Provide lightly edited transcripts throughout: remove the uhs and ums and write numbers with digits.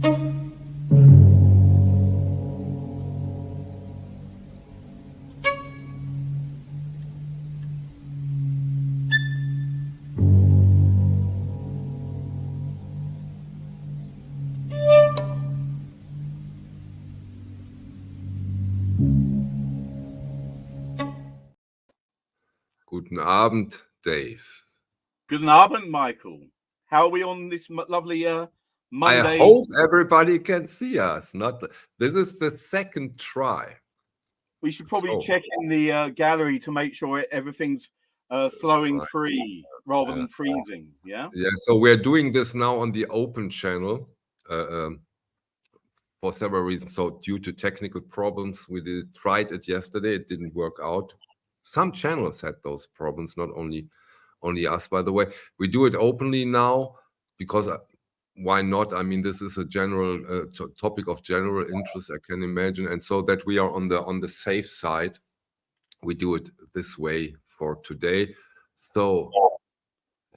Guten Abend, Dave. Guten Abend, Michael. How are we on this lovely Monday? I hope everybody can see us. This is the second try. We should probably check in the gallery to make sure everything's flowing free rather than freezing. Yeah. Yeah. So we're doing this now on the open channel for several reasons. So due to technical problems, we tried it yesterday. It didn't work out. Some channels had those problems, not only us, by the way. We do it openly now because why not? I mean, this is a general topic of general interest, I can imagine, and so that we are on the safe side, we do it this way for today. So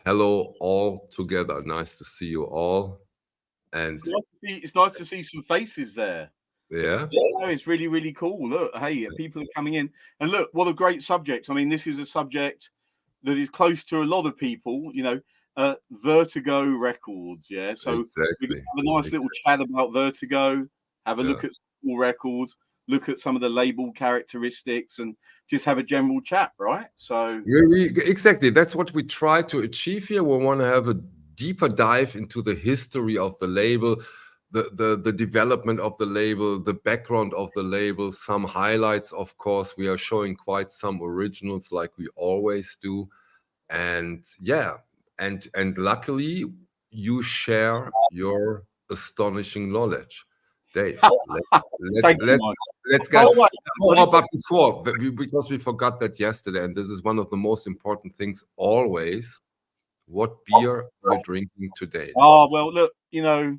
hello all together. Nice to see you all. And it's nice to see some faces there. Yeah, it's really, really cool. Look, hey, people are coming in, and look, what a great subject. I mean, this is a subject that is close to a lot of people, you know, Vertigo records. Yeah, so we can have a nice little chat about Vertigo, have a look at all records, look at some of the label characteristics, and just have a general chat, right? So exactly, that's what we try to achieve here. We want to have a deeper dive into the history of the label, the development of the label, the background of the label, some highlights. Of course, we are showing quite some originals like we always do. And yeah, and luckily you share your astonishing knowledge, Dave. Let's get. But before, because we forgot that yesterday, and this is one of the most important things always. What beer are you drinking today? Oh well, look, you know,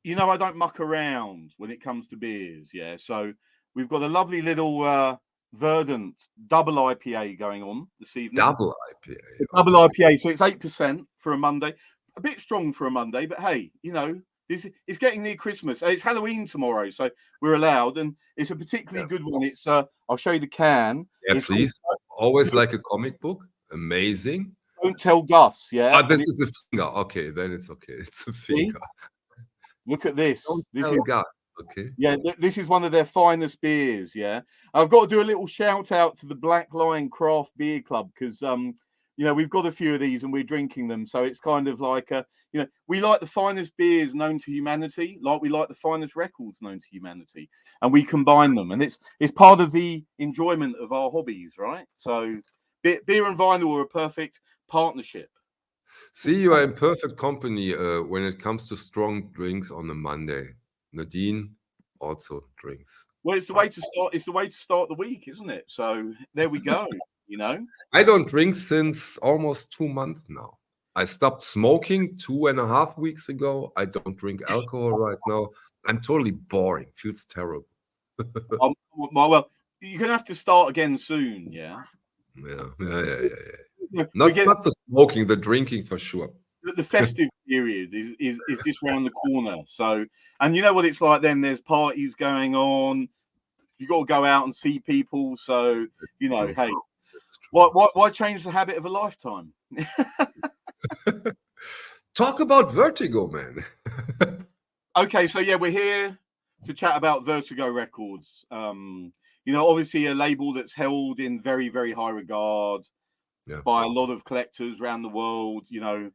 I don't muck around when it comes to beers. Yeah, so we've got a lovely little Verdant double IPA going on this evening. Double IPA. Double IPA. So it's 8% for a Monday. A bit strong for a Monday, but hey, you know, it's getting near Christmas. It's Halloween tomorrow, so we're allowed, and it's a particularly good one. It's I'll show you the can. Yeah, please. Always like a comic book. Amazing. Don't tell Gus. Yeah. This is a finger. Okay, then it's okay. It's a finger. Look at this. This is Gus. Okay. Yeah, this is one of their finest beers. Yeah, I've got to do a little shout out to the Black Lion Craft Beer Club because you know, we've got a few of these and we're drinking them, so it's kind of like you know, we like the finest beers known to humanity, like we like the finest records known to humanity, and we combine them, and it's part of the enjoyment of our hobbies, right? So beer and vinyl are a perfect partnership. See, you are in perfect company when it comes to strong drinks on a Monday. Nadine also drinks. Well, it's the way to start. It's the way to start the week, isn't it? So there we go. You know, I don't drink since almost 2 months now. I stopped smoking 2.5 weeks ago. I don't drink alcohol right now. I'm totally boring. Feels terrible. Well, you're gonna have to start again soon. Yeah. Not the smoking, the drinking for sure. The festive period is just around the corner. So, and you know what it's like then, there's parties going on. You got to go out and see people. So, you know, hey, why change the habit of a lifetime? Talk about Vertigo, man. Okay, so yeah, we're here to chat about Vertigo Records. You know, obviously a label that's held in very, very high regard by a lot of collectors around the world, you know.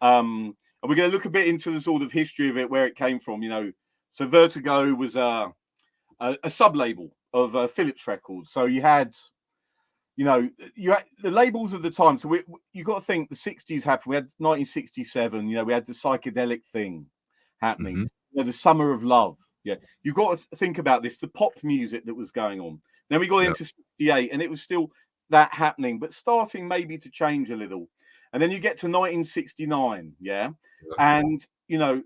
And we're going to look a bit into the sort of history of it, where it came from, you know. So Vertigo was a sub-label of Philips Records. So you had, you know, the labels of the time. So you got to think the 60s happened. We had 1967, you know, we had the psychedelic thing happening, you know, the summer of love. Yeah, you've got to think about this, the pop music that was going on. Then we got into 68 and it was still that happening, but starting maybe to change a little. And then you get to 1969, and you know,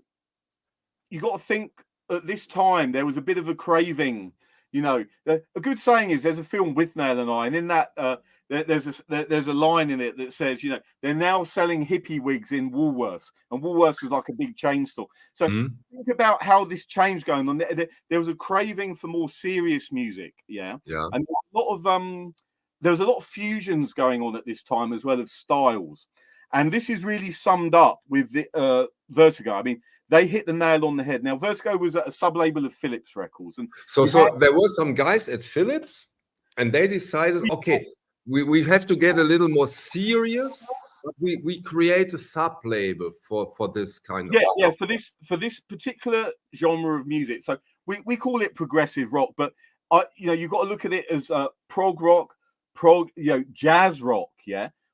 you got to think at this time there was a bit of a craving, You know, a good saying is there's a film with Nail and I, and in that there's a line in it that says, you know, they're now selling hippie wigs in Woolworths, and Woolworths is like a big chain store. So think about how this change going on. There was a craving for more serious music, and a lot of there was a lot of fusions going on at this time as well of styles, and this is really summed up with the Vertigo. I mean, they hit the nail on the head. Now, Vertigo was at a sub-label of Philips Records, and so there were some guys at Philips, and they decided, okay, we have to get a little more serious. But we create a sub-label for this kind of stuff. For this particular genre of music. So we call it progressive rock, but you know, you've got to look at it as prog rock, jazz rock,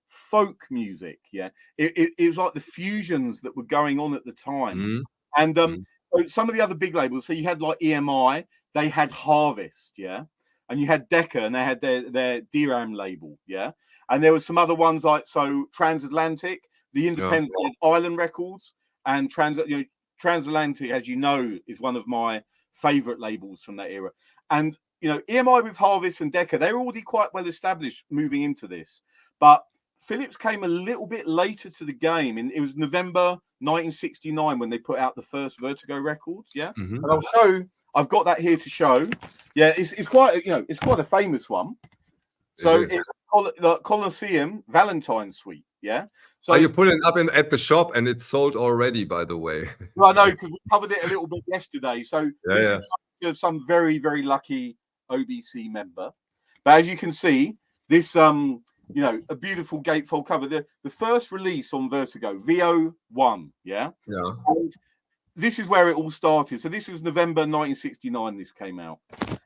folk music, it was like the fusions that were going on at the time. And so some of the other big labels, so you had like EMI, they had Harvest, and you had Decca, and they had their DRAM label, and there were some other ones like Transatlantic, the independent Island Records, and Transatlantic, as you know, is one of my favorite labels from that era. And you know, EMI with Harvest and Decca, they were already quite well established moving into this, but Philips came a little bit later to the game, and it was November 1969 when they put out the first Vertigo records. And I'll show. I've got that here to show. It's quite it's quite a famous one. So it's the Coliseum Valentine Suite. So you put it up at the shop, and it's sold already, by the way. Well, I know, because we covered it a little bit yesterday. So this is some very, very lucky OBC member. But as you can see, this you know, a beautiful gatefold cover. The first release on Vertigo, VO1, And this is where it all started. So this was November 1969. This came out,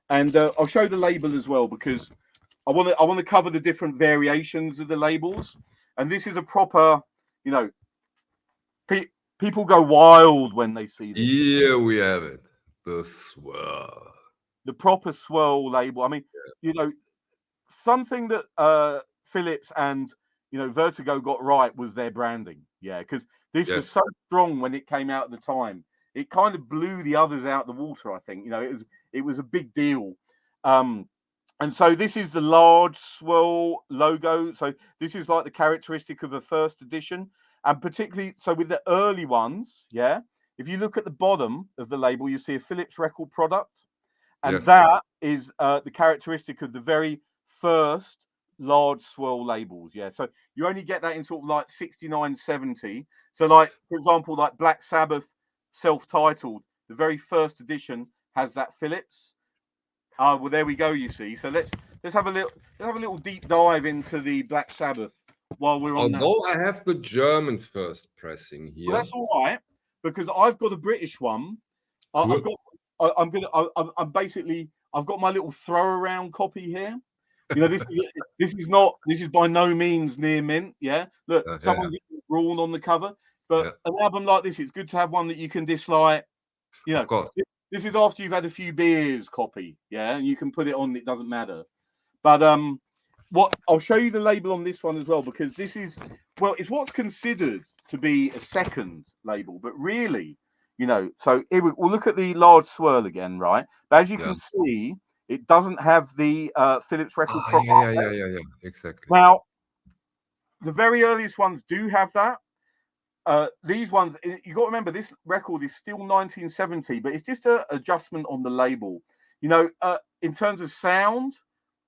and I'll show the label as well, because I want to cover the different variations of the labels. And this is a proper, you know, people go wild when they see this. Here we have it, the swirl, the proper swirl label. I mean, you know, something that Philips and Vertigo got right was their branding. Because this was so strong when it came out at the time. It kind of blew the others out the water, I think. You know, it was a big deal. And so this is the large swirl logo. So this is like the characteristic of the first edition. And particularly, so with the early ones, if you look at the bottom of the label, you see a Philips record product. And that is the characteristic of the very first large swirl labels. So you only get that in sort of like 69, 70. So like, for example, like Black Sabbath self-titled, the very first edition has that Philips. Well, there we go, you see. So let's have a little deep dive into the Black Sabbath while we're on Although I have the German first pressing here. Well, that's all right, because I've got a British one. Cool. I've got my little throw around copy here. You know, this is by no means near mint. Look, someone getting drawn on the cover, but an album like this, it's good to have one that you can dislike. You know, of course. This is after you've had a few beers copy, and you can put it on. It doesn't matter. But I'll show you the label on this one as well, because this is, well, it's what's considered to be a second label, but really, you know, so here we'll look at the large swirl again, right? But as you can see, it doesn't have the Philips record. Yeah, exactly. Now, the very earliest ones do have that. These ones, you got to remember, this record is still 1970, but it's just an adjustment on the label. You know, in terms of sound,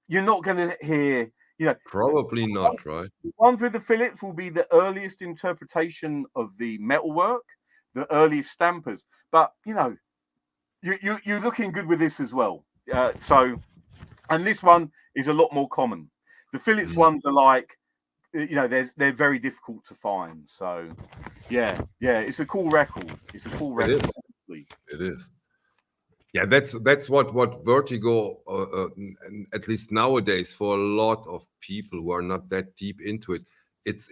you're not going to hear, you know, probably not, right? The ones with the Philips will be the earliest interpretation of the metalwork, the earliest stampers. But you know, you're looking good with this as well. And this one is a lot more common. The Philips ones are like, you know, they're very difficult to find. So yeah, it's a cool record. It's a cool record. It is. Yeah, that's what Vertigo, at least nowadays, for a lot of people who are not that deep into it, it's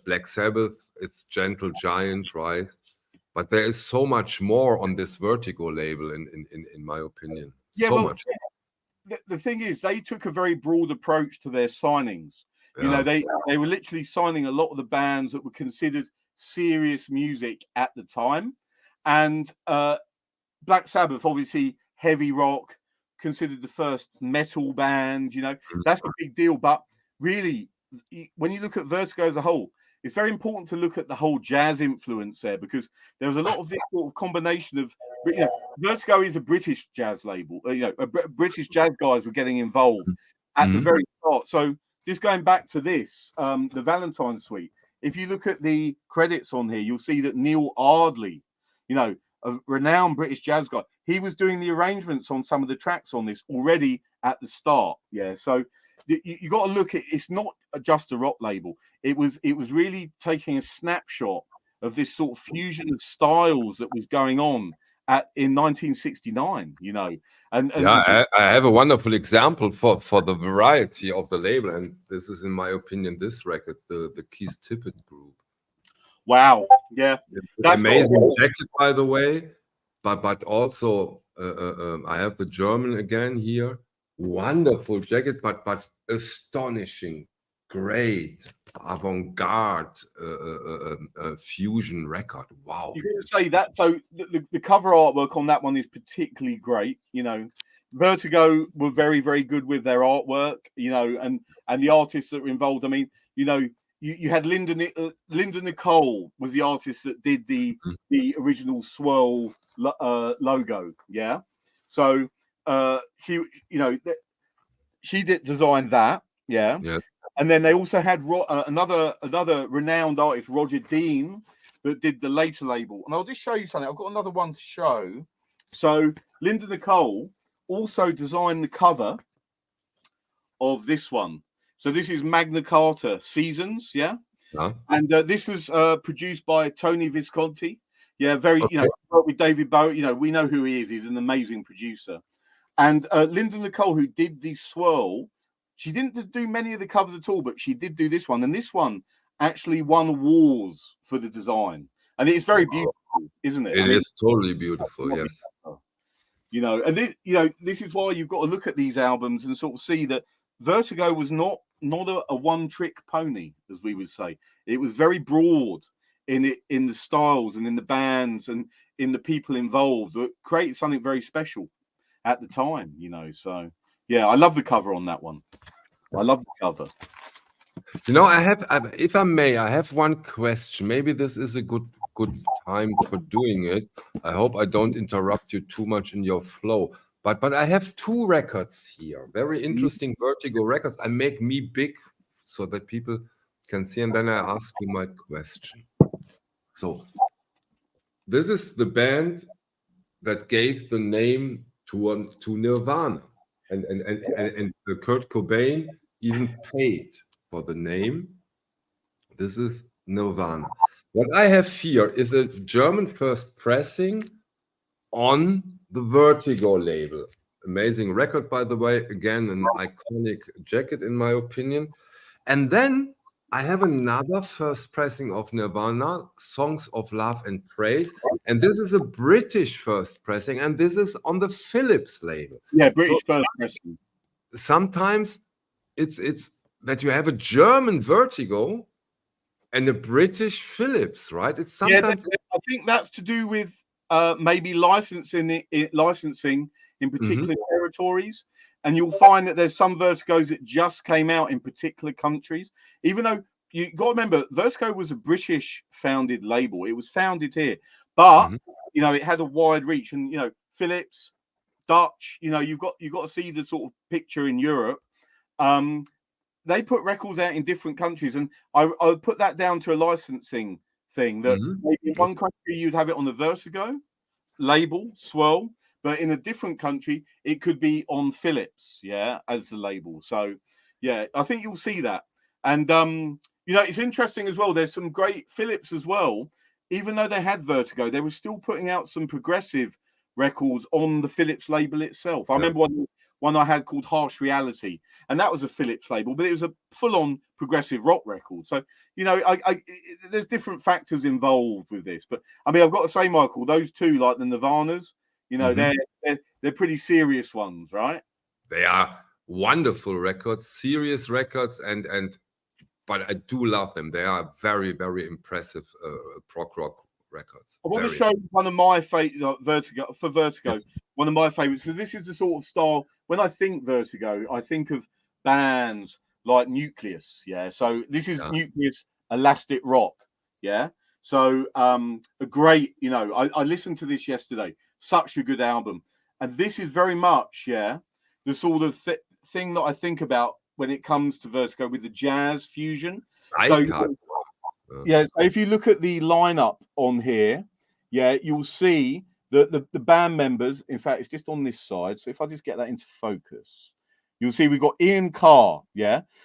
Black Sabbath, it's Gentle Giant, right? But there is so much more on this Vertigo label, in my opinion. So much. The thing is, they took a very broad approach to their signings. You know, they were literally signing a lot of the bands that were considered serious music at the time, and Black Sabbath, obviously heavy rock, considered the first metal band. You know, that's a big deal. But really, when you look at Vertigo as a whole, it's very important to look at the whole jazz influence there, because there was a lot of this sort of combination of, you know, Vertigo is a British jazz label. You know, British jazz guys were getting involved at the very start. So just going back to this, the Valentine suite, if you look at the credits on here, you'll see that Neil Ardley, you know, a renowned British jazz guy, he was doing the arrangements on some of the tracks on this already at the start. Yeah, so you got to look at, it's not just a rock label. It was really taking a snapshot of this sort of fusion of styles that was going on in 1969. You know, and yeah, I have a wonderful example for the variety of the label, and this is, in my opinion, this record, the Keith Tippett group. Wow, yeah, that's amazing jacket, by the way, but also I have the German again here. Wonderful jacket, but astonishing, great avant-garde fusion record. Wow. You can say that. So the cover artwork on that one is particularly great. You know, Vertigo were very, very good with their artwork. You know, and the artists that were involved. I mean, you know, you had Linda Nicole was the artist that did the original Swirl logo. Yeah, so she, you know, she did design that. Yeah. Yes. And then they also had another renowned artist, Roger Dean, that did the later label. And I'll just show you something. I've got another one to show. So Linda Nicole also designed the cover of this one. So this is Magna Carta Seasons, yeah? And this was produced by Tony Visconti. Yeah, you know, with David Bowie. You know, we know who he is. He's an amazing producer. And Linda Nicole, who did the Swirl, she didn't do many of the covers at all, but she did do this one. And this one actually won awards for the design. And it's very beautiful, isn't it? It is totally beautiful, yes. You know, and this, you know, this is why you've got to look at these albums and sort of see that Vertigo was not a one-trick pony, as we would say. It was very broad in the styles and in the bands and in the people involved that created something very special at the time, you know. So yeah, I love the cover on that one. I love the cover. You know, if I may, I have one question. Maybe this is a good time for doing it. I hope I don't interrupt you too much in your flow. But I have two records here, very interesting Vertigo records. I make me big so that people can see, and then I ask you my question. So this is the band that gave the name to Nirvana, and Kurt Cobain even paid for the name. This is Nirvana. What I have here is a German first pressing on the Vertigo label. Amazing record, by the way. Again, an iconic jacket, in my opinion. And then I have another first pressing of Nirvana, Songs of Love and Praise. And this is a British first pressing, and this is on the Philips label. Yeah, British first pressing. Sometimes it's that you have a German Vertigo and a British Philips, right? It's sometimes. Yeah, I think that's to do with maybe licensing in particular territories, and you'll find that there's some Vertigos that just came out in particular countries. Even though you got to remember, Vertigo was a British founded label; it was founded here, but you know, it had a wide reach, and you know, Philips, Dutch. You know, you've got to see the sort of picture in Europe. They put records out in different countries, and I would put that down to a licensing thing. That maybe in one country you'd have it on the Vertigo label, Swirl, but in a different country it could be on Philips, yeah, as the label. So yeah, I think you'll see that. And you know, it's interesting as well. There's some great Philips as well. Even though they had Vertigo, they were still putting out some progressive records on the Philips label itself. I remember one I had called Harsh Reality, and that was a Philips label, but it was a full-on progressive rock record. So, you know, there's different factors involved with this. But I mean, I've got to say, Michael, those two, like the Nirvanas, you know, they're pretty serious ones, right? They are wonderful records, serious records, but I do love them. They are very, very impressive prog rock records. I want to show one of my favorite Vertigo. Yes. One of my favorites. So this is the sort of style. When I think Vertigo, I think of bands like Nucleus. Yeah. So this is Nucleus Elastic Rock. Yeah. So a great, I listened to this yesterday. Such a good album. And this is very much, the sort of thing that I think about when it comes to Vertigo with the jazz fusion. So if you look at the lineup on here, you'll see that the band members, in fact, it's just on this side. So if I just get that into focus, you'll see we've got Ian Carr.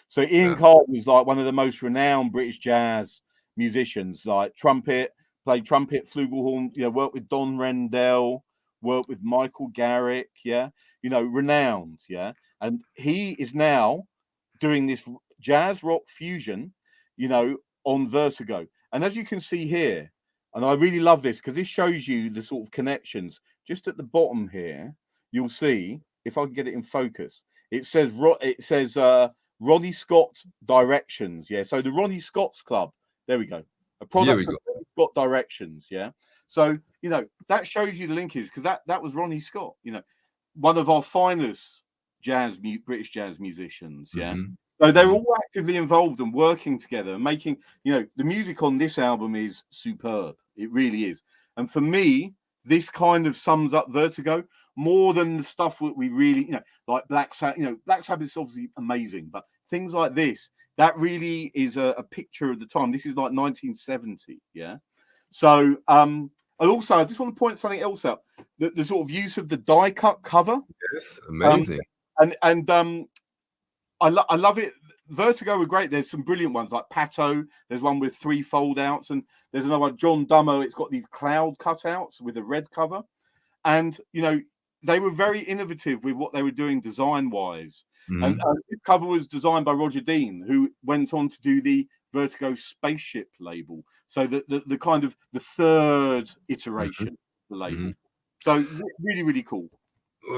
So Ian Carr was like one of the most renowned British jazz musicians, like played trumpet, flugelhorn, worked with Don Rendell, worked with Michael Garrick, renowned, and he is now doing this jazz rock fusion, on Vertigo. And as you can see here, and I really love this because this shows you the sort of connections. Just at the bottom here, you'll see, if I can get it in focus, it says Ronnie Scott Directions. So the Ronnie Scott's Club, there we go. A product of Ronnie Scott Directions. So, that shows you the linkage because that was Ronnie Scott, one of our finest British jazz musicians. So they're all actively involved and working together and making, the music on this album is superb. It really is. And for me, this kind of sums up Vertigo more than the stuff that we really, like Black Sabbath. Black Sabbath is obviously amazing, but things like this, that really is a picture of the time. This is like 1970. So, and also, I just want to point something else out. The sort of use of the die cut cover. Yes, amazing. I love it. Vertigo were great. There's some brilliant ones like Pato. There's one with 3 fold outs, and there's another one, John Dummer. It's got these cloud cutouts with a red cover, and they were very innovative with what they were doing design wise. And this cover was designed by Roger Dean, who went on to do the Vertigo Spaceship label. So the kind of the third iteration of the label. So really, really cool.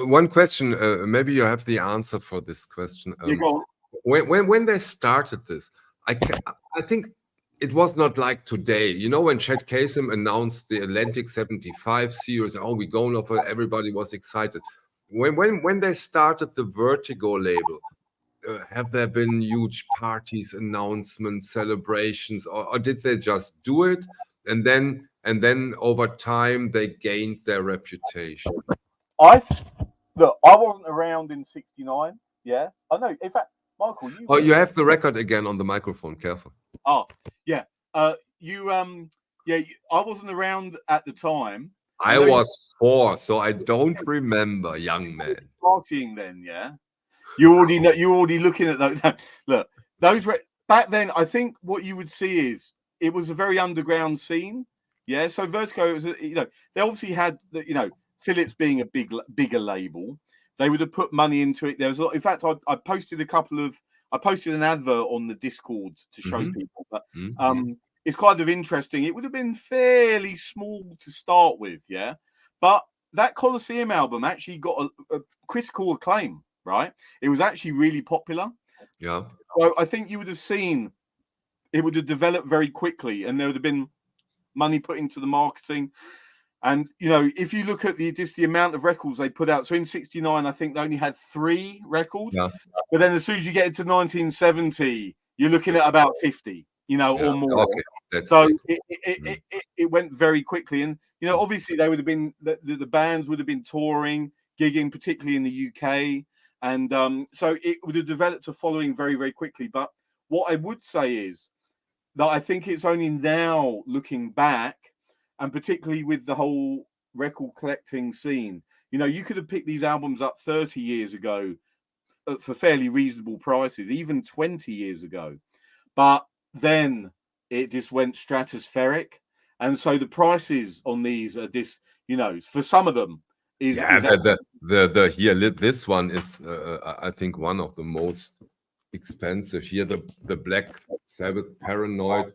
One question, maybe you have the answer for this question. Go on. When they started this, I think it was not like today. When Chet Kasem announced the Atlantic 75 series, we're going off, everybody was excited. When they started the Vertigo label, have there been huge parties, announcements, celebrations, or did they just do it and then over time they gained their reputation? Look, I wasn't around in '69. I know. In fact, Michael, you have the record again on the microphone. Careful. I wasn't around at the time. I was 4, so I don't remember, young man. Partying then, You already know. You're already looking at those. Look, those back then. I think what you would see is it was a very underground scene. So Vertigo was, they obviously had, Philips being a bigger label, they would have put money into it. There was a lot. In fact, I posted I posted an advert on the Discord to show people, but it's kind of interesting. It would have been fairly small to start with, but that Coliseum album actually got a critical acclaim, right? It was actually really popular. So I think you would have seen it would have developed very quickly, and there would have been money put into the marketing. And, if you look at the amount of records they put out, so in '69, I think they only had 3 records. But then as soon as you get into 1970, you're looking at about 50, or more. Okay. So it went very quickly. And, obviously they would have been, the bands would have been touring, gigging, particularly in the UK. And so it would have developed a following very, very quickly. But what I would say is that I think it's only now looking back, and particularly with the whole record collecting scene, you could have picked these albums up 30 years ago for fairly reasonable prices, even 20 years ago. But then it just went stratospheric. And so the prices on these are this, for some of them is... this one is, I think, one of the most expensive here, the Black Sabbath Paranoid.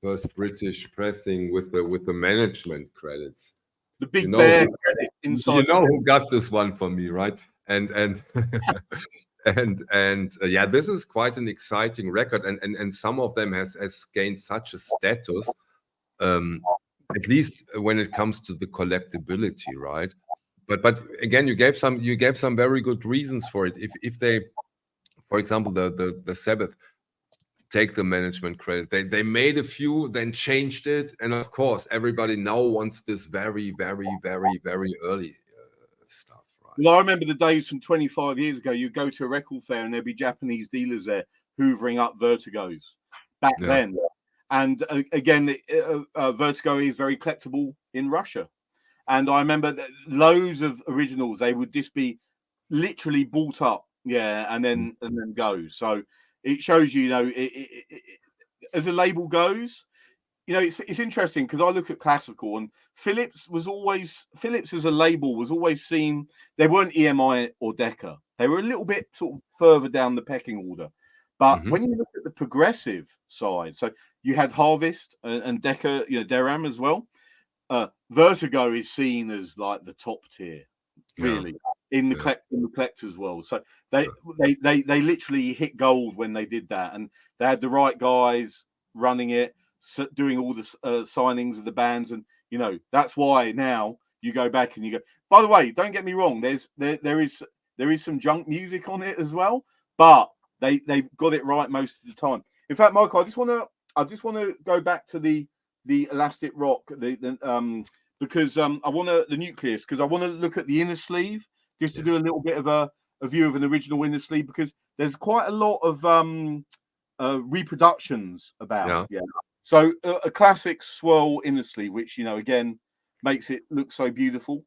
First British pressing with the management credits. The big bear credit inside. Who got this one for me, right? And this is quite an exciting record, and some of them has gained such a status at least when it comes to the collectability, right? But again, you gave some very good reasons for it. If they, for example, the Sabbath take the management credit, they made a few, then changed it, and of course everybody now wants this very, very, very, very early stuff. Right? Well, I remember the days from 25 years ago. You go to a record fair and there'd be Japanese dealers there hoovering up Vertigos back then. And again, Vertigo is very collectible in Russia. And I remember that loads of originals, they would just be literally bought up, and then go. So it shows you, as a label goes, it's interesting because I look at classical, and Philips as a label was always seen. They weren't EMI or Decca. They were a little bit sort of further down the pecking order. But when you look at the progressive side, so you had Harvest and Decca, Deram as well. Vertigo is seen as like the top tier, really, in the collector's world. So they literally hit gold when they did that, and they had the right guys running it, doing all the signings of the bands, and that's why now you go back and you go. By the way, don't get me wrong. There is some junk music on it as well, but they got it right most of the time. In fact, Michael, I just want to go back to the elastic rock, because I want the Nucleus, because I want to look at the inner sleeve just to do a little bit of a view of an original inner sleeve, because there's quite a lot of reproductions about. So a classic swirl inner sleeve, which again makes it look so beautiful.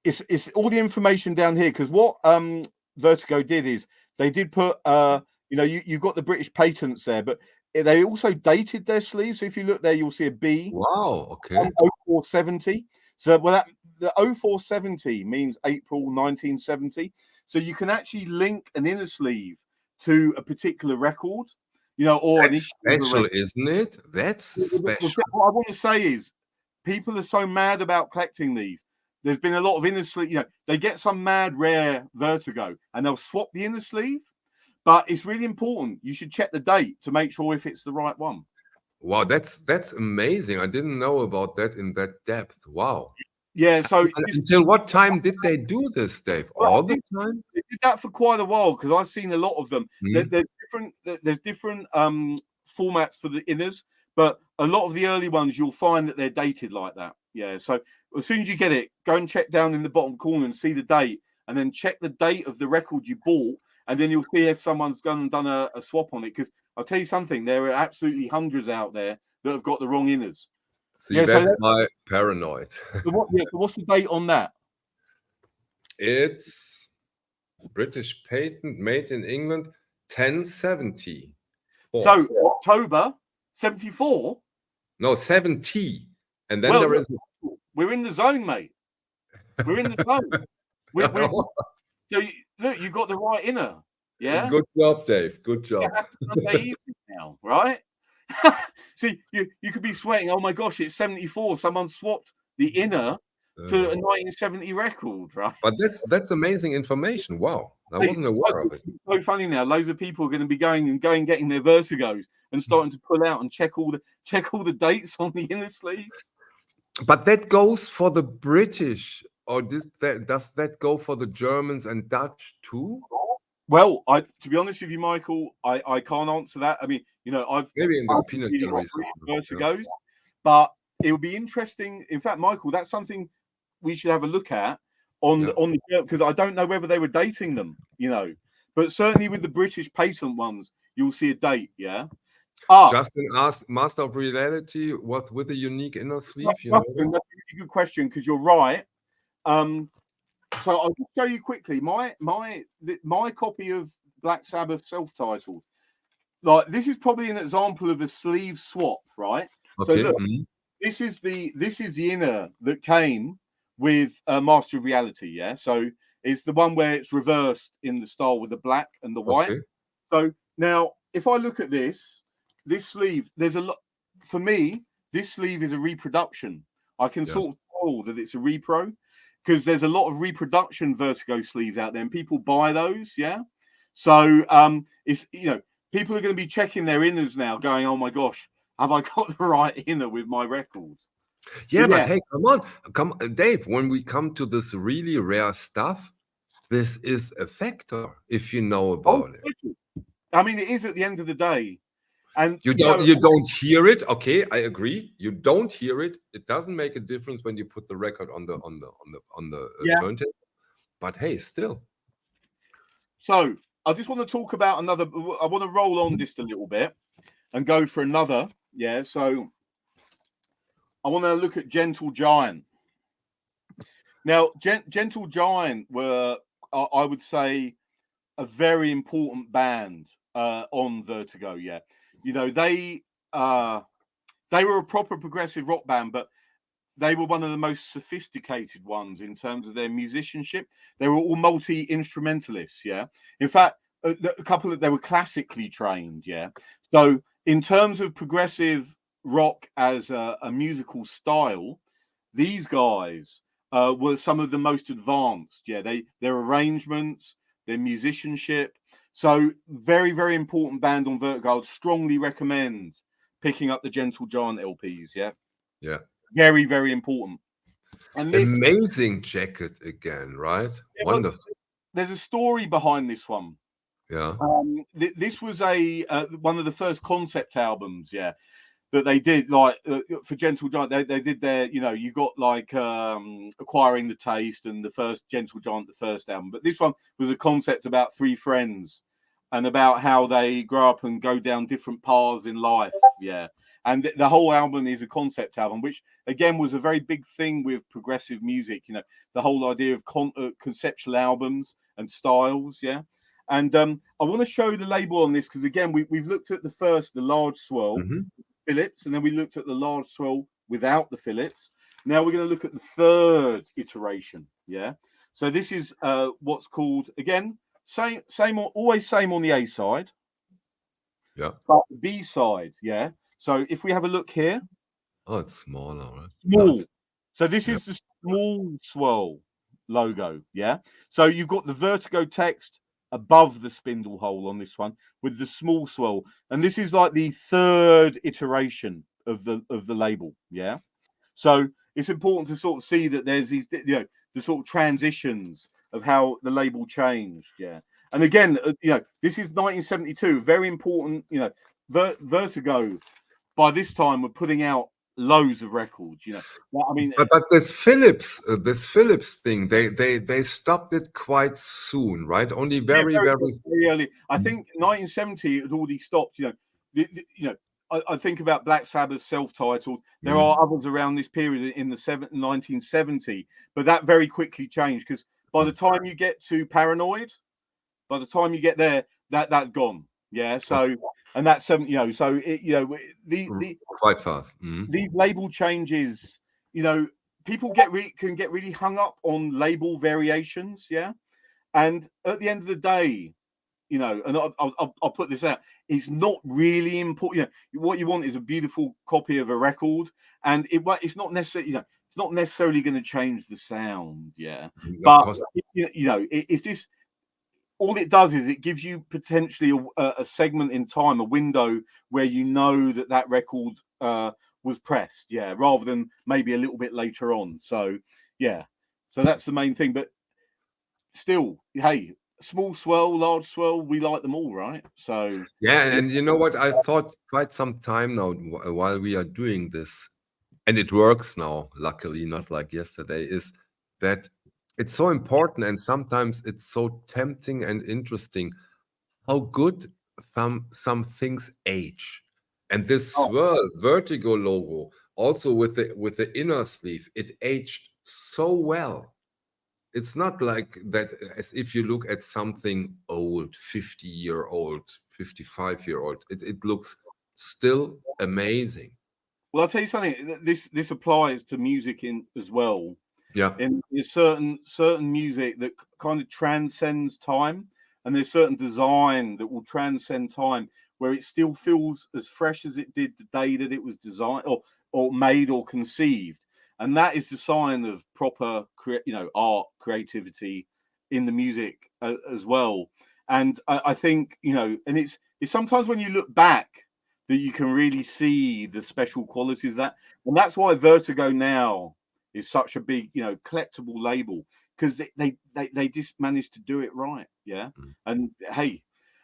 It's all the information down here, because what Vertigo did is they did put you've got the British patents there, but they also dated their sleeves. So if you look there, you'll see a B. Wow. Okay. 0470. So the 0470 means April 1970. So you can actually link an inner sleeve to a particular record. Or that's special, isn't it? That's special. What I want to say is, people are so mad about collecting these. There's been a lot of inner sleeve. They get some mad rare Vertigo, and they'll swap the inner sleeve. But it's really important. You should check the date to make sure if it's the right one. Wow, that's amazing. I didn't know about that in that depth. Wow. Yeah. So until what time did they do this, Dave? All the time? They did that for quite a while, because I've seen a lot of them. There's different formats for the inners, but a lot of the early ones you'll find that they're dated like that. Yeah. So as soon as you get it, go and check down in the bottom corner and see the date, and then check the date of the record you bought, and then you'll see if someone's gone and done a swap on it. Because I'll tell you something, there are absolutely hundreds out there that have got the wrong inners. See, that's my paranoid. So what's the date on that? It's British patent, made in England, 1070. So October 74? No, 70. And then there is. We're in the zone, mate. We're in the zone. So look, you got the right inner. Yeah. Good job, Dave. Good job. Now, right? See, you could be sweating. Oh my gosh, it's 74. Someone swapped the inner to a 1970 record, right? But that's amazing information. Wow, I wasn't aware of it. It's so funny now. Loads of people are going to be going getting their Vertigos and starting to pull out and check all the dates on the inner sleeves. But that goes for the British, or does that go for the Germans and Dutch too? Well, to be honest with you, Michael, I can't answer that. I mean, I've maybe in the peanut Vertigos, but it would be interesting. In fact, Michael, that's something we should have a look at on the, because I don't know whether they were dating them, but certainly with the British patent ones, you'll see a date. Yeah. Justin asked, Master of Reality, what with a unique inner sleeve? That's a really good question, because you're right. So I'll just show you quickly my copy of Black Sabbath self-titled. Like, this is probably an example of a sleeve swap, right? Okay. So look, this is the inner that came with Master of Reality. Yeah. So it's the one where it's reversed in the style with the black and the white. Okay. So now, if I look at this sleeve, there's a lot. For me, this sleeve is a reproduction. I can sort of tell that it's a repro, because there's a lot of reproduction Vertigo sleeves out there, and people buy those. Yeah. So it's people are going to be checking their inners now, going, oh my gosh, have I got the right inner with my records? Yeah, but hey, come on, Dave. When we come to this really rare stuff, this is a factor if you know about it. I mean, it is at the end of the day. And you don't hear it. Okay, I agree. You don't hear it. It doesn't make a difference when you put the record on the turntable. But hey, still. So I just want to talk about another. I want to roll on just a little bit and go for another. Yeah. So I want to look at Gentle Giant. Now, Gentle Giant were, I would say, a very important band on Vertigo. Yeah. You know, they were a proper progressive rock band, but they were one of the most sophisticated ones in terms of their musicianship. They were all multi-instrumentalists, yeah. In fact, a couple of they were classically trained, yeah. So in terms of progressive rock as a musical style, these guys were some of the most advanced, yeah. Their arrangements, their musicianship. So very, very important band on Vertigo. I would strongly recommend picking up the Gentle Giant LPs, yeah. Yeah. Very, very important. And this amazing jacket again, right? Wonderful. There's a story behind this one. Yeah. This was one of the first concept albums, yeah, that they did, like for Gentle Giant. They did their, you know, you got like Acquiring the Taste and the first Gentle Giant, the first album. But this one was a concept about three friends and about how they grow up and go down different paths in life, yeah. And the whole album is a concept album, which again was a very big thing with progressive music. You know, the whole idea of conceptual albums and styles. Yeah. And I want to show the label on this because again, we've looked at the large swirl, Phillips, and then we looked at the large swirl without the Phillips. Now we're going to look at the third iteration. Yeah. So this is what's called, again, always same on the A side. Yeah. But the B side, yeah. So if we have a look here. Oh, it's smaller, right? Small. So this is the small swirl logo, yeah. So you've got the Vertigo text above the spindle hole on this one with the small swirl. And this is like the third iteration of the label, yeah. So it's important to sort of see that there's these, you know, the sort of transitions of how the label changed, yeah. And again, you know, this is 1972, very important, you know, Vertigo by this time were putting out loads of records, you know. I mean, but this Phillips thing, they stopped it quite soon, right? Only very early. I think 1970 it had already stopped. You know, I think about Black Sabbath's self-titled. There are others around this period in the 1970, but that very quickly changed because by the time you get to Paranoid, by the time you get there, that's gone. Yeah. So, and that's you know, so it, you know, the quite fast. These label changes, you know, people can get really hung up on label variations. Yeah. And at the end of the day, you know, and I'll put this out, it's not really important. You know, what you want is a beautiful copy of a record, and it's not necessarily, you know, it's not necessarily going to change the sound. Yeah. But you know, it's just, all it does is it gives you potentially a segment in time, a window where you know that record was pressed, yeah, rather than maybe a little bit later on. So, yeah, so that's the main thing. But still, hey, small swirl, large swirl, we like them all, right? So, yeah, and you know what? I thought quite some time now while we are doing this, and it works now, luckily, not like yesterday, is that it's so important and sometimes it's so tempting and interesting how good some things age. And this swirl Vertigo logo, also with the inner sleeve, it aged so well. It's not like that as if you look at something old, 50-year-old, 55-year-old. It looks still amazing. Well, I'll tell you something. This applies to music as well. Yeah. And there's certain music that kind of transcends time, and there's certain design that will transcend time, where it still feels as fresh as it did the day that it was designed or made or conceived. And that is the sign of proper, you know, art, creativity in the music as well. And I think, you know, and it's sometimes when you look back that you can really see the special qualities of that. And that's why Vertigo now is such a big, you know, collectible label, because they just managed to do it right. Yeah. And hey,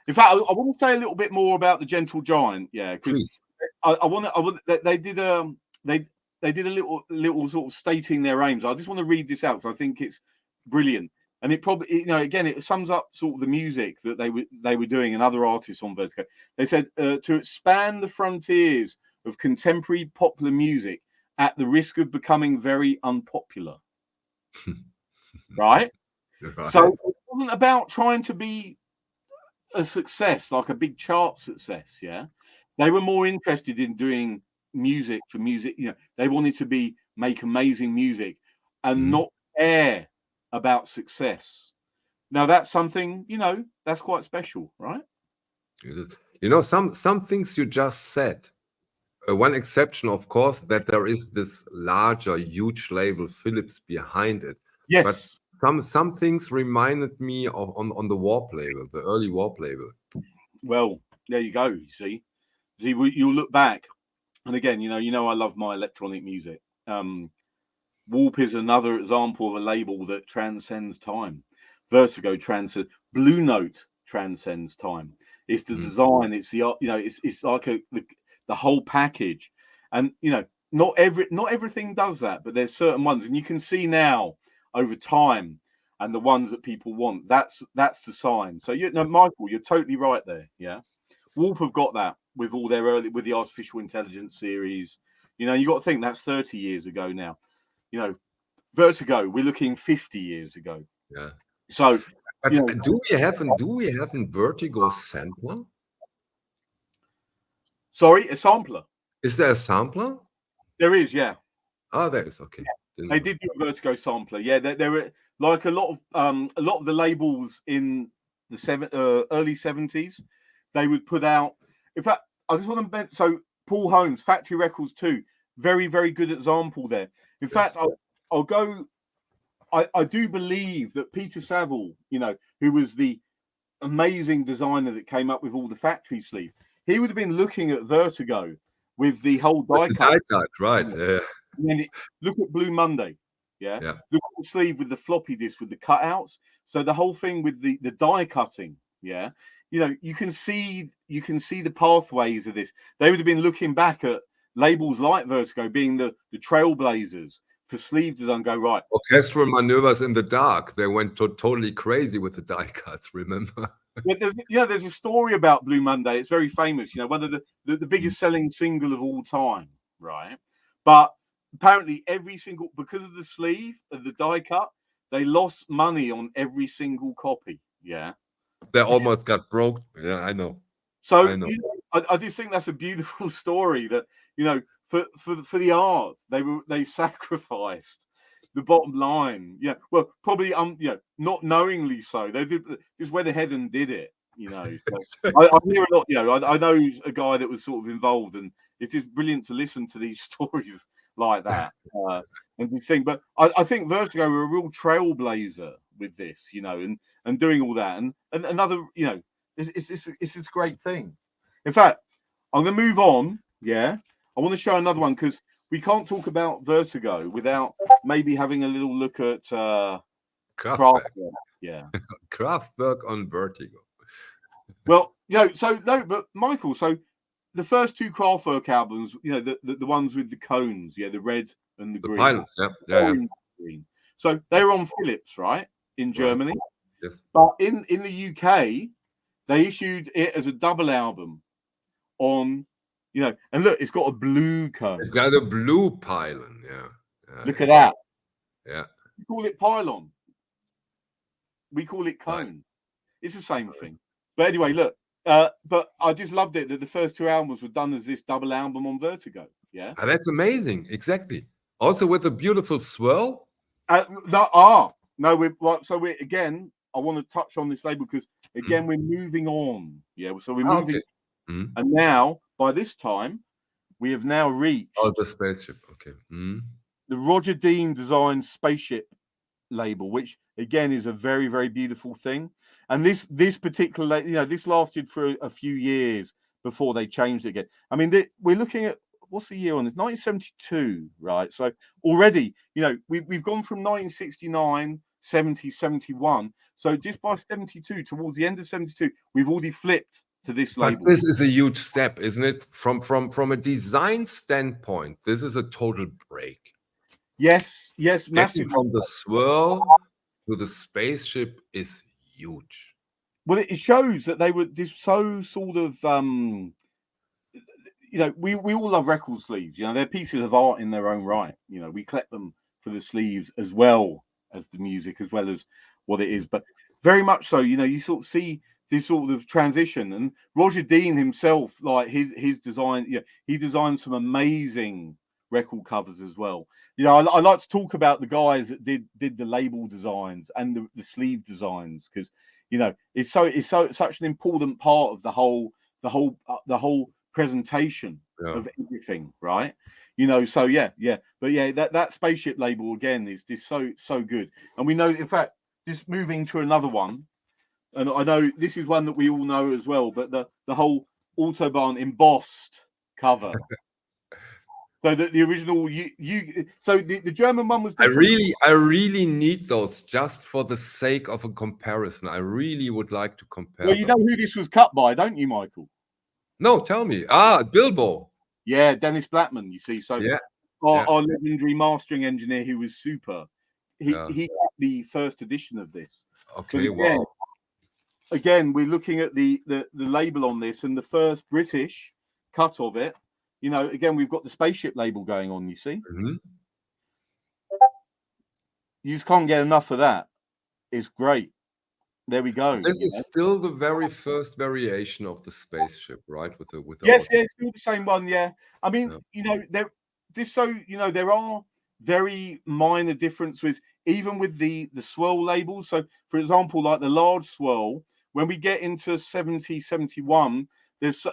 in fact, I want to say a little bit more about the Gentle Giant. Yeah, because they did a little sort of stating their aims. I just want to read this out because I think it's brilliant. And it probably, you know, again, it sums up sort of the music that they were doing and other artists on Vertigo. They said to expand the frontiers of contemporary popular music at the risk of becoming very unpopular. Right? So it wasn't about trying to be a success, like a big chart success. Yeah, they were more interested in doing music for music. You know, they wanted to make amazing music and not care about success. Now that's something, you know, that's quite special, right? It is. You know, some things you just said. One exception, of course, that there is this larger, huge label Philips behind it. Yes. But some things reminded me of on the Warp label, the early Warp label. Well, there you go. You see, you'll look back, and again, you know, I love my electronic music. Warp is another example of a label that transcends time. Vertigo transcends. Blue Note transcends time. It's the design. It's the, you know, it's like the whole package, and you know, not everything does that, but there's certain ones, and you can see now over time, and the ones that people want. That's the sign. So Michael, you're totally right there. Yeah, Warp have got that with all their with the artificial intelligence series. You know, you got to think that's 30 years ago now. You know, Vertigo, we're looking 50 years ago. Yeah. So, but you know, do we have a Vertigo sampler? Sorry, a sampler. Is there a sampler? There is, yeah. Oh, there is. Okay. Yeah. They did do a Vertigo sampler. Yeah, there were like a lot of the labels in the early 70s. They would put out. In fact, I just want to mention. So Paul Holmes, Factory Records 2, very, very good example there. In fact, I'll go. I do believe that Peter Saville, you know, who was the amazing designer that came up with all the factory sleeve, he would have been looking at Vertigo with the whole die cut. Right. Yeah. And then look at Blue Monday. Yeah. Look at the sleeve with the floppy disk with the cutouts. So the whole thing with the die cutting. Yeah. You know, you can see the pathways of this. They would have been looking back at labels like Vertigo being the trailblazers for sleeve design. Go right. Orchestral maneuvers in the dark. They went totally crazy with the die cuts. Remember? There's a story about Blue Monday. It's very famous. You know, one of the biggest selling single of all time, right? But apparently, because of the sleeve of the die cut, they lost money on every single copy. Yeah, they almost got broke. Yeah, I know. So I just think that's a beautiful story. That, you know, for the art, they sacrificed the bottom line. Yeah, well, probably you know, not knowingly so. They just went ahead and did it. You know, so I hear a lot. You know, I know a guy that was sort of involved, and it's just brilliant to listen to these stories like that and this thing. But I think Vertigo were a real trailblazer with this, you know, and doing all that, and another, you know, it's this great thing. In fact, I'm going to move on. Yeah, I want to show another one because we can't talk about Vertigo without maybe having a little look at Craftwork. Yeah, Craftwork on Vertigo. Well, you know, so no, but Michael, so the first two Craftwork albums, you know, the ones with the cones, yeah, the red and the green. Pilots, yeah. Green. So they were on Philips, right, in Germany. Yes. But in the UK, they issued it as a double album on, you know, and look, it's got a blue cone. It's got a blue pylon, yeah. Look at that. Yeah. We call it pylon. We call it cone. Nice. It's the same thing. But anyway, look, but I just loved it that the first two albums were done as this double album on Vertigo. Yeah. Oh, that's amazing. Exactly. Also with a beautiful swirl. Again, I want to touch on this label because again, we're moving on. Yeah. So we're moving. Okay. And now, by this time, we have now reached the Spaceship. Okay. The Roger Dean designed Spaceship label, which again is a very, very beautiful thing. And this particular, you know, this lasted for a few years, before they changed it again. I mean, we're looking at, what's the year on this? 1972, right? So already, you know, we've gone from 1969, 70, 71. So just by 72, towards the end of 72, we've already flipped to this label. But this is a huge step, isn't it? From a design standpoint, this is a total break. Yes, massive. Getting from the swirl to the spaceship is huge. Well, it shows that they were this so sort of you know, we all love record sleeves. You know, they're pieces of art in their own right. You know, we collect them for the sleeves as well as the music, as well as what it is. But very much so, you know, you sort of see this sort of transition. And Roger Dean himself, like his design, yeah, he designed some amazing record covers as well. You know, I like to talk about the guys that did the label designs and the sleeve designs, because you know it's such an important part of the whole presentation of everything, right? You know, so yeah, but yeah, that spaceship label again is just so good. And we know, in fact, just moving to another one, and I know this is one that we all know as well, but the whole Autobahn embossed cover. So the original so the German one was different. I really need those just for the sake of a comparison. I really would like to compare. Well, you know who this was cut by, don't you, Michael? No, tell me. Bilbo. Yeah, Dennis Blackman, you see. So yeah. Our legendary mastering engineer, who was super. He got the first edition of this. Okay, wow. Again, we're looking at the label on this, and the first British cut of it. You know, again, we've got the spaceship label going on, you see. Mm-hmm. You just can't get enough of that. It's great. There we go. This is still the very first variation of the spaceship, right? With the yes, yeah, still the same one, yeah. I mean, you know, there are very minor differences even with the swirl labels. So, for example, like the large swirl, when we get into 70, 71, there's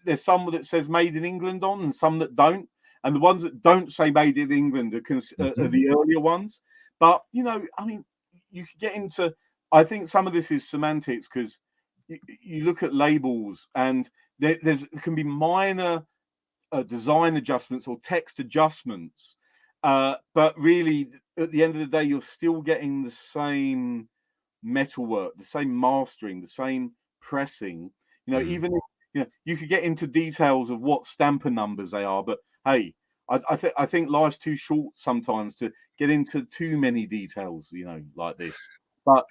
there's some that says made in England on and some that don't. And the ones that don't say made in England are the earlier ones. But, you know, I mean, you could get into, I think some of this is semantics, because you look at labels and there can be minor design adjustments or text adjustments. But really, at the end of the day, you're still getting the same metalwork, the same mastering, the same pressing. You know, even if, you know, you could get into details of what stamper numbers they are, but hey, I think life's too short sometimes to get into too many details, you know, like this. But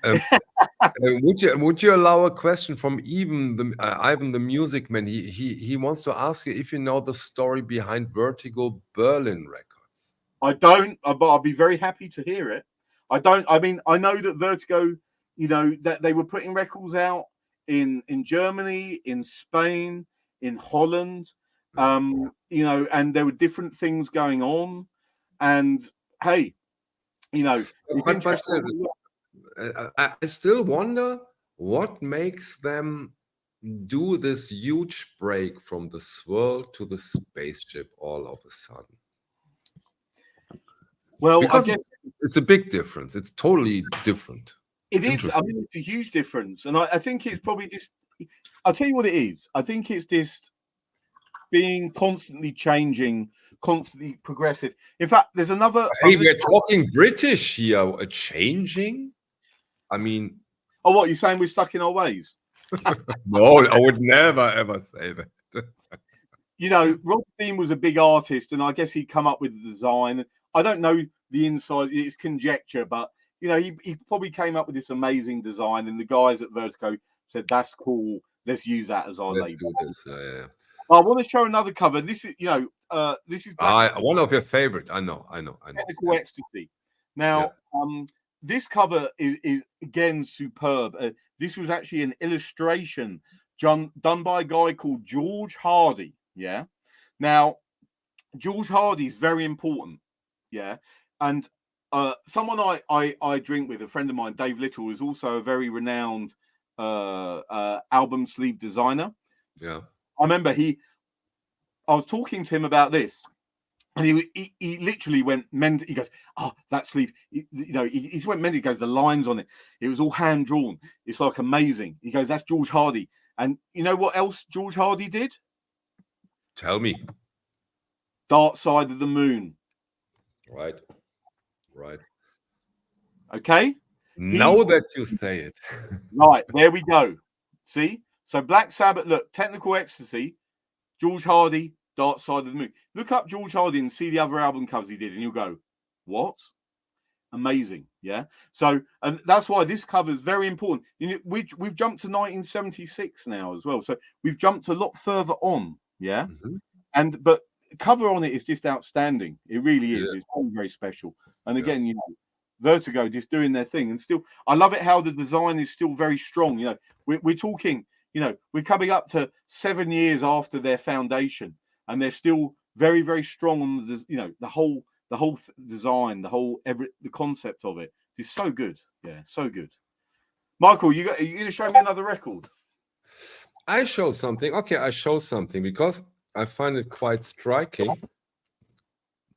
would you allow a question from even the Ivan the Music Man? He wants to ask you if you know the story behind Vertigo Berlin Records. I don't, but I'll be very happy to hear it. I don't. I mean, I know that Vertigo, you know, that they were putting records out in Germany, in Spain, in Holland, you know, and there were different things going on. And hey, you know, I still wonder what makes them do this huge break from the swirl to the spaceship all of a sudden. Well, because I guess it's a big difference. It's totally different. It is. I mean, it's a huge difference, and I think it's probably just. I'll tell you what it is. I think it's just being constantly changing, constantly progressive. In fact, there's another. Hey, we're talking British here. Changing? I mean. Oh, what, you're saying we're stuck in our ways? No, I would never ever say that. You know, Rob Dean was a big artist, and I guess he'd come up with the design. I don't know the inside; it's conjecture, but. You know, he probably came up with this amazing design, and the guys at Vertigo said, "That's cool. Let's use that as our label." Do this. Yeah. I want to show another cover. This is, you know, this is one of your favorite. I know. Technical Ecstasy. Now, this cover is again superb. This was actually an illustration done by a guy called George Hardy. Yeah. Now, George Hardy is very important. Yeah, and. Someone I drink with, a friend of mine, Dave Little, is also a very renowned album sleeve designer. Yeah, I remember I was talking to him about this, and he literally went mental. He goes, "Oh, that sleeve," you know, he just went mental. He goes, "The lines on it, it was all hand drawn. It's like amazing." He goes, "That's George Hardy," And you know what else George Hardy did? Tell me. Dark Side of the Moon. Right. Right. Okay. Now that you say it. Right, there we go. See? So Black Sabbath, look, Technical Ecstasy, George Hardy, Dark Side of the Moon. Look up George Hardy and see the other album covers he did, and you'll go, what? Amazing. Yeah. So, and that's why this cover is very important. You know, we've jumped to 1976 now as well. So we've jumped a lot further on. Yeah. But cover on it is just outstanding. It really is. It's very, very special. And again, you know, Vertigo just doing their thing, and still, I love it how the design is still very strong. You know, we're talking, you know, we're coming up to 7 years after their foundation, and they're still very, very strong on the, you know, the whole design, the concept of it is so good. Yeah, so good. Michael, are you going to show me another record? I show something. Okay, I show something because I find it quite striking.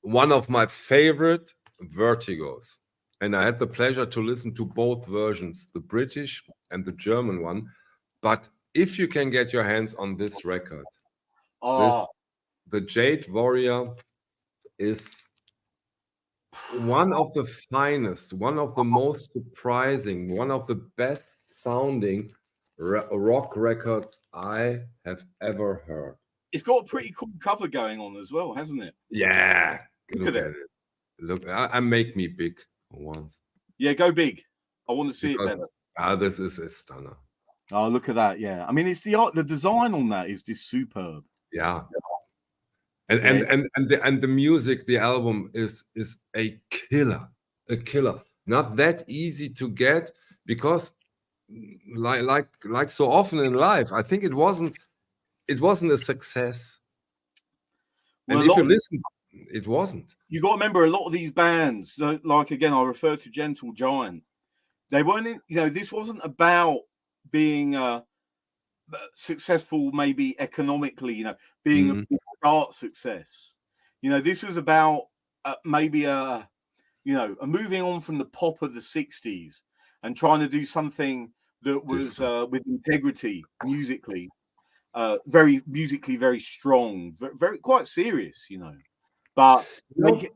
One of my favorite Vertigos. And I had the pleasure to listen to both versions, the British and the German one. But if you can get your hands on this record, the Jade Warrior is one of the finest, one of the most surprising, one of the best sounding rock records I have ever heard. It's got a pretty cool cover going on as well, hasn't it? Yeah. Look at it. Look, I make me big once. Yeah, go big. I want to see it better. This is a stunner. Oh, look at that. Yeah. I mean, it's the art, the design on that is just superb. Yeah. And the music, the album is a killer. Not that easy to get because like so often in life, I think it wasn't a success. Well, and if you listen, it wasn't. You got to remember a lot of these bands, like again, I refer to Gentle Giant. They weren't in, you know, this wasn't about being successful, maybe economically, you know, being a big art success. You know, this was about maybe you know, moving on from the pop of the 60s and trying to do something that was with integrity musically, very strong, very quite serious, you know. But you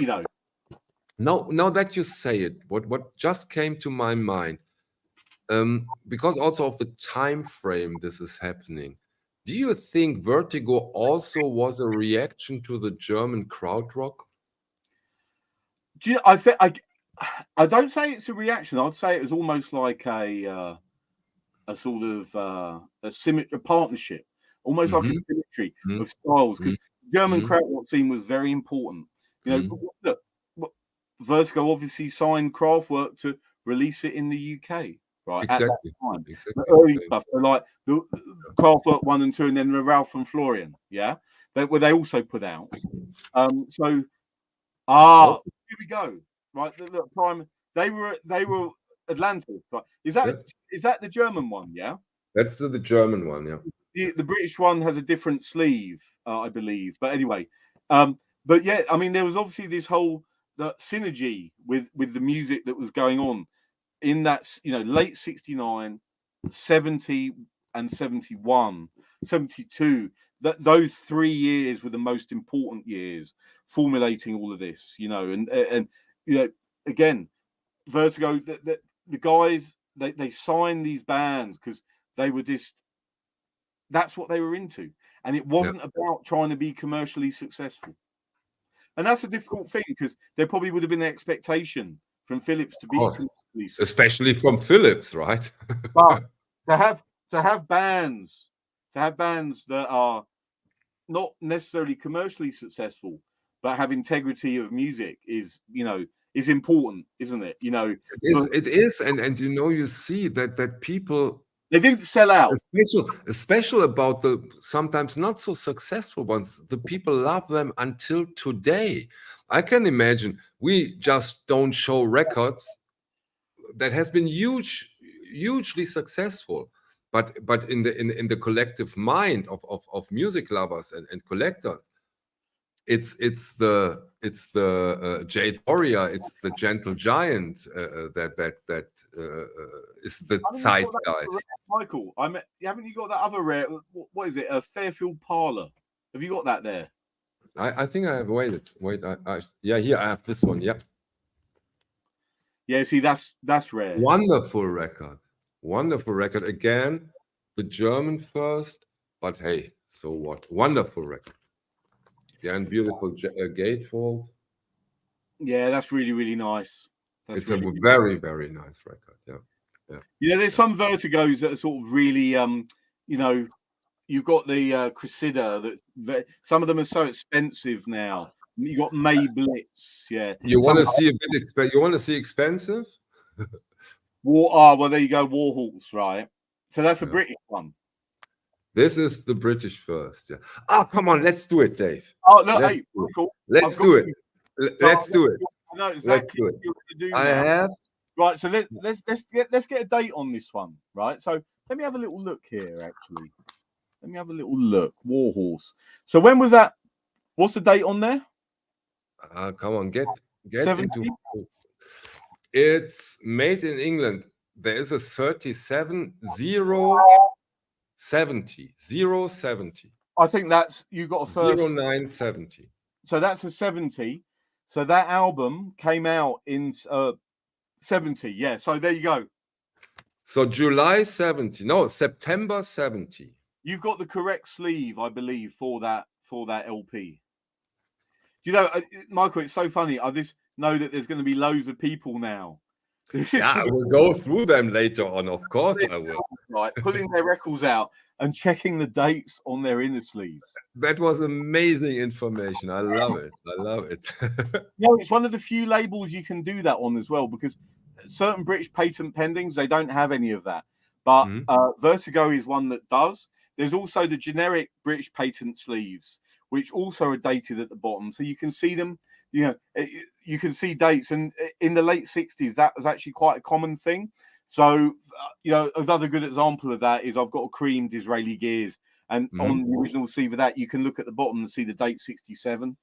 know, now that you say it, what just came to my mind, because also of the time frame this is happening, do you think Vertigo also was a reaction to the German krautrock? I don't say it's a reaction. I'd say it was almost like a sort of a partnership, almost like a symmetry of styles, because German krautrock scene was very important. You know, look, Vertigo obviously signed Craftwork to release it in the UK, right? Exactly. At that time. The early stuff, so like the Craftwork 1 and 2, and then the Ralph and Florian, yeah, they also put out. So here we go. Right, the prime. They were Atlantis. Right? Is that the German one? Yeah, that's the German one. Yeah, the British one has a different sleeve, I believe. But anyway, but yeah, I mean, there was obviously this whole synergy with the music that was going on in that, you know, late 69, 70, and 71, 72. Those 3 years were the most important years formulating all of this, you know, and you know, again, Vertigo, the guys, they signed these bands because they were just, that's what they were into, and it wasn't about trying to be commercially successful. And that's a difficult thing because there probably would have been an expectation from Philips to be commercially successful. Especially from Philips, right? But to have bands that are not necessarily commercially successful but have integrity of music is, you know, is important, isn't it? You know, it is, and you know, you see that people, they didn't sell out. Special about the sometimes not so successful ones. The people love them until today. I can imagine we just don't show records that has been hugely successful, but in the collective mind of music lovers and collectors, it's the Jade Warrior, it's the Gentle Giant that is the zeitgeist. Michael, haven't you got that other rare? What is it? A Fairfield Parlor. Have you got that there? I think I have. Wait, yeah, here I have this one. Yep. Yeah, see, that's rare. Wonderful record. Again, the German first, but hey, so what? Wonderful record. Yeah, and beautiful gatefold. Yeah, that's really, really nice. It's really a very, very nice record. Yeah. Yeah, there's some Vertigos that are sort of really, you've got the Cressida. That some of them are so expensive now. You got May Blitz. Yeah. You want to see a bit expensive? You want to see expensive? Well, there you go, Warhorse, right? So that's a British one. This is the British first. Yeah. Oh, come on, let's do it, Dave. Oh, no, let's cool. Let's do it. Let's do it. No, exactly. Let's do it. I have. Right, so let's get a date on this one, right? So let me have a little look here. Actually, let me have a little look. Warhorse. So when was that? What's the date on there? Come on, get 70? Into. It's made in England. There is a 37 070 070. I think that's you got a first 0970. So that's a 70. So that album came out in 70. Yeah. So there you go. So July 70. No, September 70. You've got the correct sleeve, I believe, for that LP. Do you know, Michael? It's so funny. I just know that there's going to be loads of people now. Yeah, we'll go through them later on. Of course, I will. Right, pulling their records out and checking the dates on their inner sleeves. That was amazing information. I love it. No, it's one of the few labels you can do that on as well, because certain British patent pendings, they don't have any of that. But Vertigo is one that does. There's also the generic British patent sleeves, which also are dated at the bottom. So you can see them, you can see dates. And in the late 60s, that was actually quite a common thing. So, another good example of that is I've got a creamed Israeli Gears. And on the original sleeve of that, you can look at the bottom and see the date 67.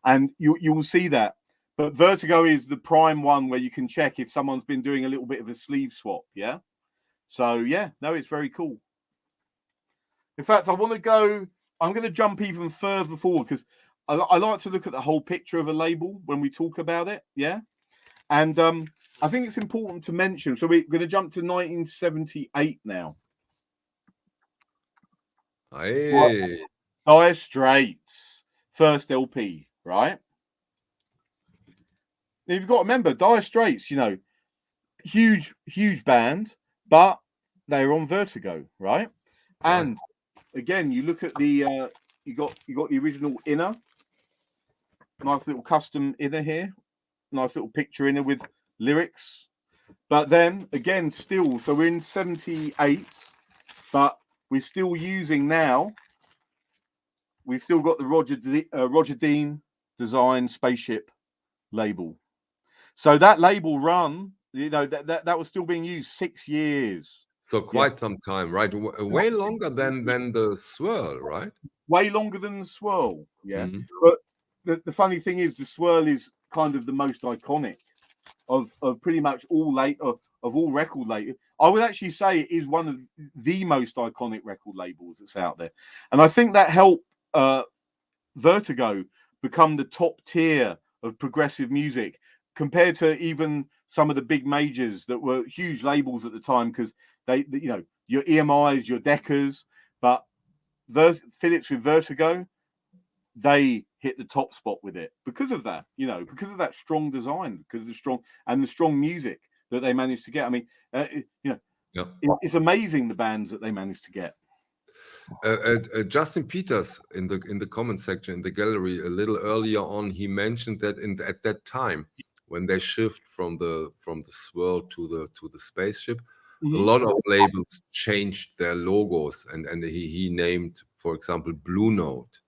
And you will see that. But Vertigo is the prime one where you can check if someone's been doing a little bit of a sleeve swap. Yeah. So, yeah, no, it's very cool. In fact, I'm going to jump even further forward because I like to look at the whole picture of a label when we talk about it. Yeah. And I think it's important to mention. So we're going to jump to 1978 now. Hey. Dire Straits, first LP, right? Now you've got to remember, Dire Straits, huge band, but they're on Vertigo, right? And again, you look at the you got the original inner, nice little custom inner here, nice little picture inner with lyrics. But then again, still, so we're in 78, but we're still using now. We've still got the Roger Dean design Spaceship label. So that label run, that was still being used 6 years. So quite some time, right? Way longer than the Swirl, right? Way longer than the Swirl, yeah. But the funny thing is, the Swirl is kind of the most iconic of pretty much all record labels. I would actually say it is one of the most iconic record labels that's out there, and I think that helped Vertigo become the top tier of progressive music compared to even some of the big majors that were huge labels at the time, because your EMIs, your Deccas, but Philips with Vertigo, they hit the top spot with it because of that, because of that strong design, because of the strong music that they managed to get. I mean, it's amazing the bands that they managed to get. Justin Peters in the comment section in the gallery a little earlier on, he mentioned that at that time when they shift from the Swirl to the Spaceship, a lot of labels changed their logos, and he named, for example, Blue Note.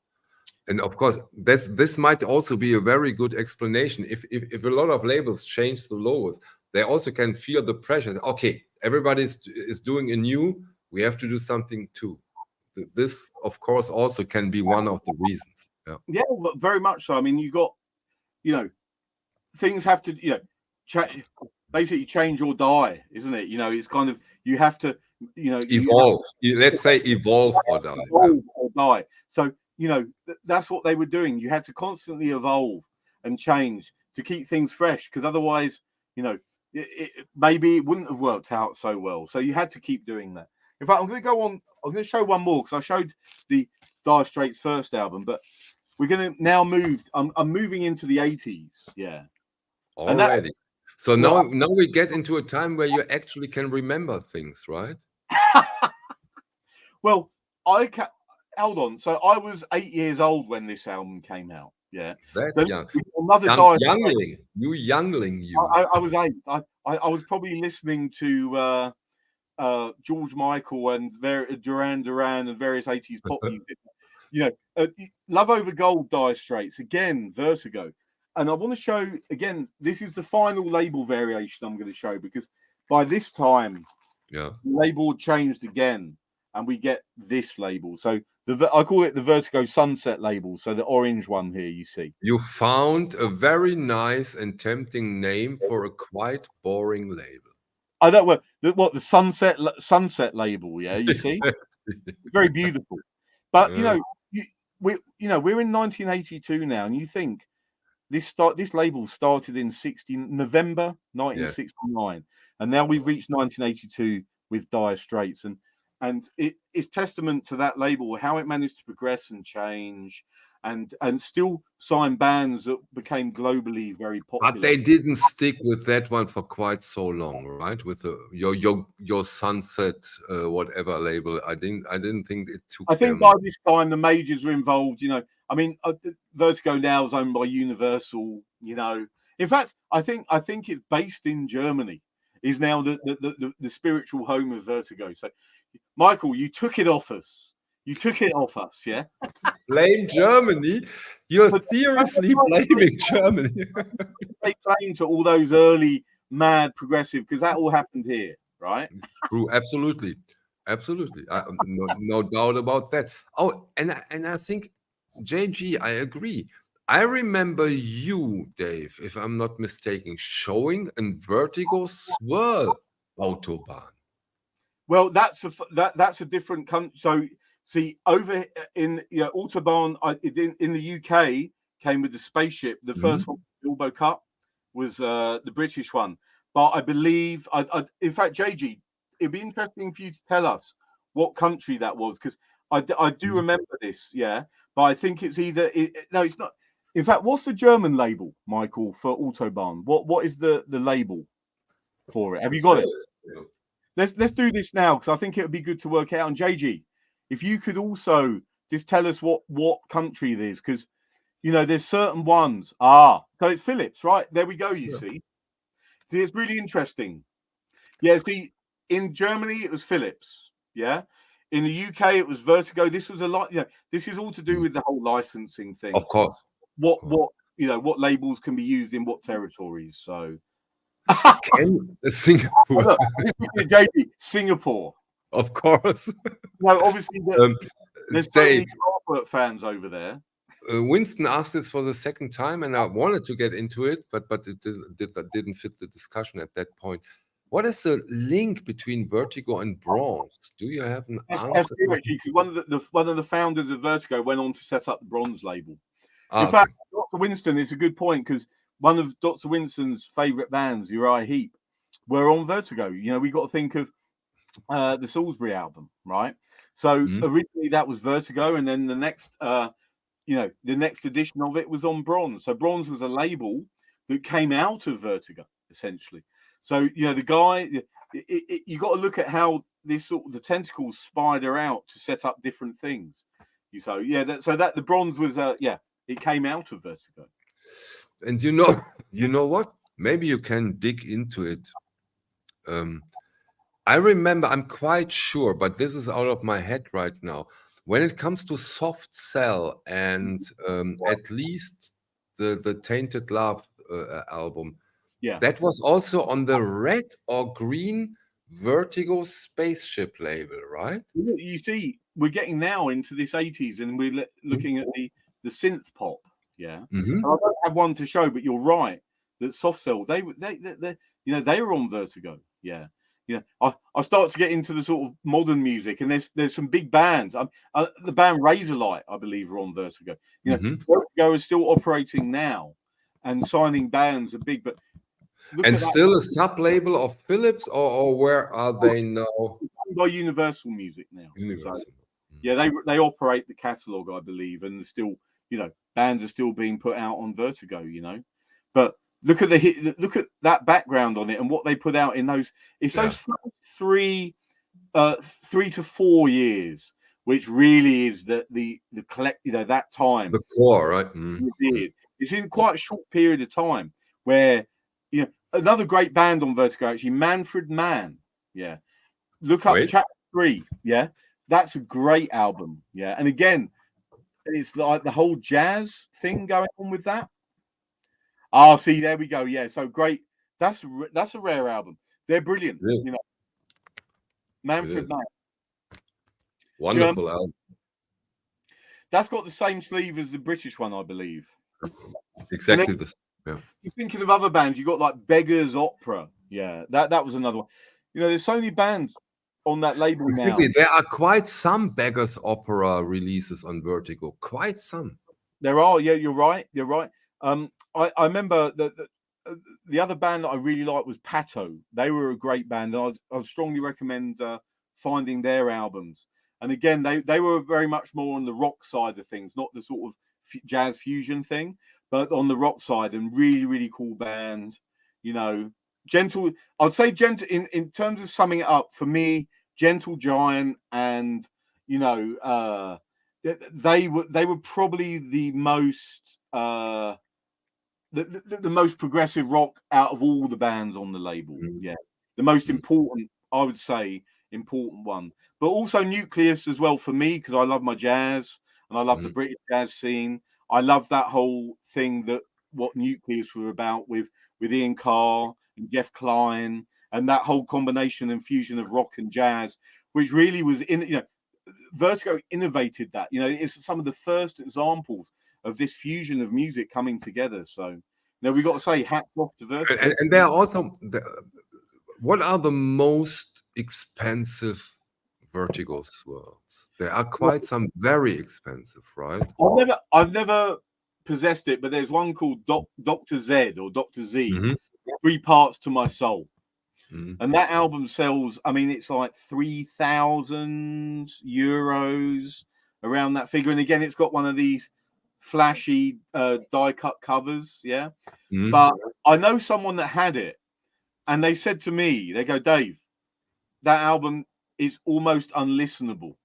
And of course, this might also be a very good explanation. If a lot of labels change the logos, they also can feel the pressure. Okay, everybody is doing a new. We have to do something too. this, of course, also can be one of the reasons. Yeah, very much so. I mean, you got, you know, things have to, you know, basically change or die, isn't it? You know, it's kind of, you have to, you know, evolve. Let's say evolve or die. Evolve or die. So, you know, that's what they were doing. You had to constantly evolve and change to keep things fresh, because otherwise, you know, maybe it wouldn't have worked out so well. So you had to keep doing that. In fact, I'm going to go on. I'm going to show one more, because I showed the Dire Straits first album, but we're going to now move. I'm moving into the 80s. Yeah. Already. So now we get into a time where you actually can remember things, right? Well, hold on. So I was 8 years old when this album came out. Yeah. That young. Another youngling. You youngling. You. I was 8. I was probably listening to George Michael and Duran Duran and various 80s pop music. You know, Love Over Gold, Dire Straits, again, Vertigo. And I want to show, again, this is the final label variation I'm going to show, because by this time, the label changed again, and we get this label. So I call it the Vertigo Sunset label. So the orange one here, you see. You found a very nice and tempting name for a quite boring label. Oh, that were the sunset label, yeah, you see, very beautiful. But you know, we're in 1982 now, and you think this label started in November 1969, and now we've reached 1982 with Dire Straits, and it is testament to that label, how it managed to progress and change, and still sign bands that became globally very popular. But they didn't stick with that one for quite so long, right? With your Sunset whatever label, I didn't think it took. I think by this time the majors were involved. You know, I mean, Vertigo now is owned by Universal. You know, in fact, I think it's based in Germany. Is now the spiritual home of Vertigo. So, Michael, you took it off us. You took it off us, yeah? Blame Germany? You're seriously blaming Germany? They claim to all those early mad progressive, because that all happened here, right? True, absolutely. No doubt about that. Oh, and I think, JG, I agree. I remember you, Dave, if I'm not mistaken, showing a Vertigo Swirl Autobahn. Well, that's a different country. So, see, over in Autobahn in the UK came with the Spaceship. The first one, Bilbo Cup, was the British one. But I believe, in fact, JG, it'd be interesting for you to tell us what country that was, because I do remember this, yeah. But I think it's either no, it's not. In fact, what's the German label, Michael, for Autobahn? What is the label for it? Have you got it? Let's do this now, because I think it would be good to work out. And JG, if you could also just tell us what country it is, because you know there's certain ones. So it's Philips, right? There we go. You see, it's really interesting. Yeah, see, in Germany it was Philips. Yeah, in the UK it was Vertigo. This was a lot. You know, this is all to do with the whole licensing thing. Of course. What labels can be used in what territories? So. Singapore. JP, Singapore. Of course. No, obviously there's so many Craftwork fans over there. Winston asked this for the second time, and I wanted to get into it, but it didn't fit the discussion at that point. What is the link between Vertigo and Bronze? Do you have an answer? One of the founders of Vertigo went on to set up the Bronze label. In fact, Dr. Winston is a good point, because one of Dr. Winston's favourite bands, Uriah Heep, were on Vertigo. You know, we got to think of the Salisbury album, right? So originally that was Vertigo, and then the next, the next edition of it was on Bronze. So Bronze was a label that came out of Vertigo, essentially. So you know, the guy, you got to look at how this sort of the tentacles spider out to set up different things. So yeah, the Bronze was it came out of Vertigo. And you know what? Maybe you can dig into it. I remember, I'm quite sure, but this is out of my head right now. When it comes to Soft Cell and at least the Tainted Love album, that was also on the red or green Vertigo Spaceship label, right? You see, we're getting now into this 80s, and we're looking at the synth pop. Yeah, Mm-hmm. I don't have one to show, but you're right that Soft Cell they they were on Vertigo. Yeah. I start to get into the sort of modern music, and there's some big bands. The band Razorlight, I believe, are on Vertigo. Vertigo is still operating now, and signing bands are big. But and still a sub-label of Philips, or where are they now? By Universal Music now. Universal. So, yeah, they operate the catalog, I believe, and still, bands are still being put out on Vertigo. But look at that background on it and what they put out in those. It's those first 3 to 4 years, which really is the collect. That time, the core, right? Mm-hmm. It's in quite a short period of time where another great band on Vertigo, actually, Manfred Mann. Yeah, look up Chapter 3. Yeah, that's a great album. Yeah, and again, it's like the whole jazz thing going on with that. Oh, see, there we go. Yeah, so great. That's a rare album. They're brilliant. Manfred Mann. Wonderful album. That's got the same sleeve as the British one, I believe. Exactly the same. Yeah. You're thinking of other bands. You got like Beggars Opera. Yeah, that was another one. There's so many bands on that label now. There are quite some Beggars Opera releases on Vertigo. Quite some. There are. Yeah, you're right. You're right. I remember the other band that I really liked was Pato. They were a great band. I'd strongly recommend finding their albums. And again, they were very much more on the rock side of things, not the sort of jazz fusion thing, but on the rock side, and really, really cool band. Gentle. I'd say Gentle in terms of summing it up for me. Gentle Giant and they were probably the most the most progressive rock out of all the bands on the label. Yeah, the most important, I would say, important one. But also Nucleus as well for me, because I love my jazz and I love the British jazz scene. I love that whole thing that what Nucleus were about with Ian Carr and Jeff Clyne, and that whole combination and fusion of rock and jazz, which really was Vertigo innovated that. It's some of the first examples of this fusion of music coming together. So we got to say hats off to Vertigo. And there are also what are the most expensive Vertigo swirls? There are quite some very expensive, right? I've never possessed it, but there's one called Dr. Z or Dr. Z, 3 Parts to My Soul. And that album sells, it's like 3,000 euros, around that figure. And again, it's got one of these flashy die-cut covers, yeah? But I know someone that had it, and they said to me, they go, Dave, that album is almost unlistenable.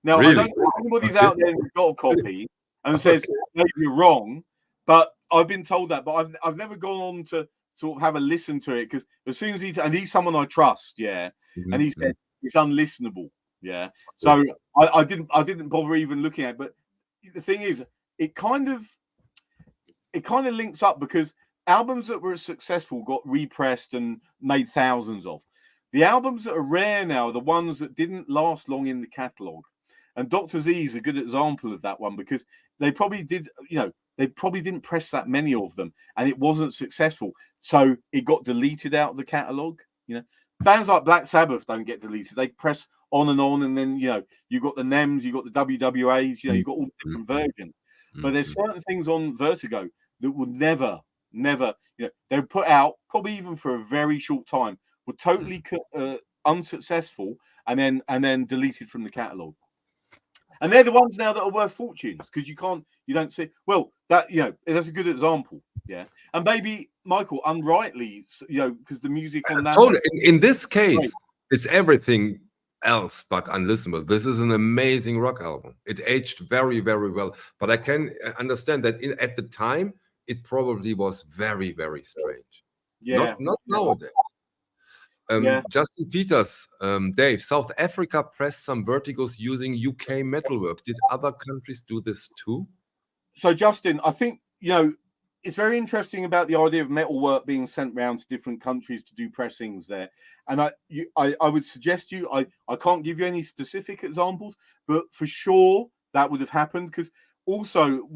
Now, really? I don't know if anybody's out there who's got a copy and says, maybe you're wrong, but I've been told that, but I've never gone on to sort of have a listen to it, because as soon as and he's someone I trust, yeah, and he said it's unlistenable, yeah. So I didn't bother even looking at it. But the thing is, it kind of links up, because albums that were successful got repressed and made thousands of. The albums that are rare now are the ones that didn't last long in the catalogue, and Dr. Z is a good example of that one, because they probably did, they probably didn't press that many of them, and it wasn't successful, so it got deleted out of the catalogue. Bands like Black Sabbath don't get deleted; they press on, and then you got the NEMs, you got the WWAs, you got all the different versions. But there's certain things on Vertigo that would never, they would put out, probably even for a very short time, were totally unsuccessful, and then deleted from the catalogue. And they're the ones now that are worth fortunes, because you don't see. Well, that that's a good example, yeah. And maybe Michael, unrightly, because the music on that. Totally. In this case, it's everything else but unlistenable. This is an amazing rock album. It aged very, very well. But I can understand that at the time, it probably was very, very strange. Yeah. Not nowadays. Justin Peters, Dave, South Africa pressed some Vertigos using UK metalwork. Did other countries do this too? So, Justin, I think, it's very interesting about the idea of metalwork being sent around to different countries to do pressings there. And I would suggest I can't give you any specific examples, but for sure that would have happened, because also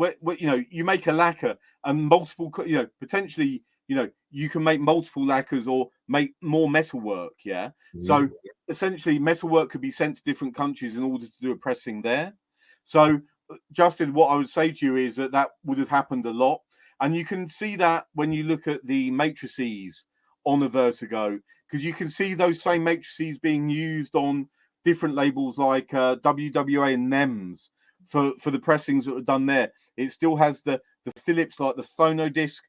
you make a lacquer and multiple, potentially, you can make multiple lacquers or make more metalwork. Yeah. So essentially metalwork could be sent to different countries in order to do a pressing there. So Justin, what I would say to you is that would have happened a lot. And you can see that when you look at the matrices on the Vertigo, because you can see those same matrices being used on different labels like WWA and NEMS for the pressings that were done there. It still has the Philips, like the phonodisc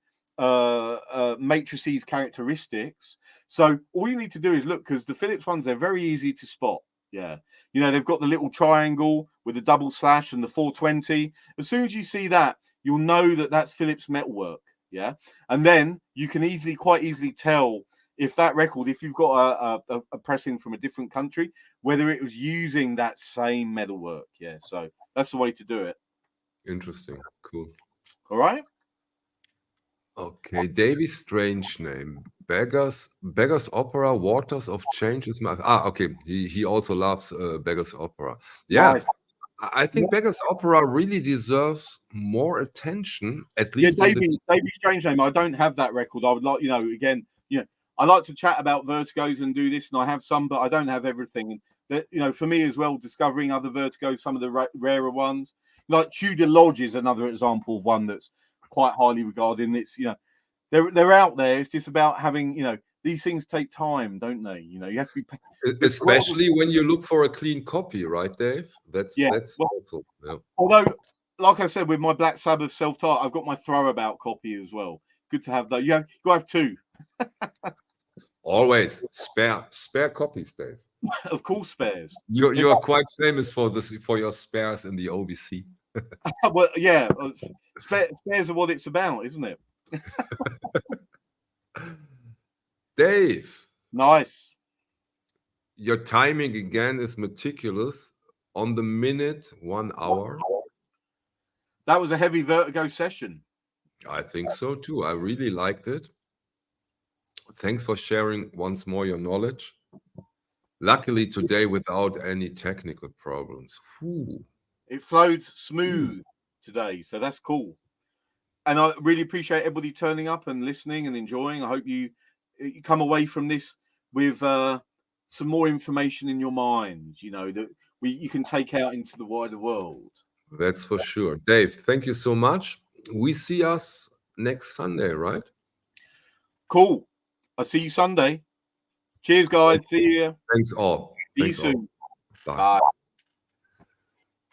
matrices characteristics. So all you need to do is look, because the Philips ones, they're very easy to spot. Yeah. They've got the little triangle with the double slash and the 420. As soon as you see that, you'll know that that's Philips metalwork. Yeah. And then you can quite easily tell if that record, if you've got a pressing from a different country, whether it was using that same metalwork. Yeah. So that's the way to do it. Interesting. Cool. All right. Okay. Davy's strange name. Beggars Opera, Waters of Change is my... okay. He also loves Beggars Opera. Yeah. Nice. I think Beggars Opera really deserves more attention, at least. Yeah, Davy's strange name. I don't have that record. I would like, again, I like to chat about Vertigos and do this, and I have some, but I don't have everything. And for me as well, discovering other Vertigos, some of the rarer ones, like Tudor Lodge is another example of one that's quite highly regarded. And it's, they're out there. It's just about having, these things take time, don't they? You have to be, especially when you look for a clean copy, right, Dave? That's also, yeah. Although, like I said, with my Black Sabbath self-taught, I've got my Throwabout copy as well. Good to have that. You got to have two. Always spare copies, Dave. Of course, spares. You are quite famous for your spares in the OBC. Well, yeah, spares are what it's about, isn't it? Dave. Nice. Your timing again is meticulous. On the minute, 1 hour. That was a heavy Vertigo session. I think so too. I really liked it. Thanks for sharing once more your knowledge. Luckily today without any technical problems. Whew. It flowed smooth today, so that's cool. And I really appreciate everybody turning up and listening and enjoying. I hope you come away from this with some more information in your mind, that you can take out into the wider world. That's for sure. Dave, thank you so much. We see us next Sunday, right? Cool. I'll see you Sunday. Cheers, guys. See you. Thanks all. See you soon. Bye.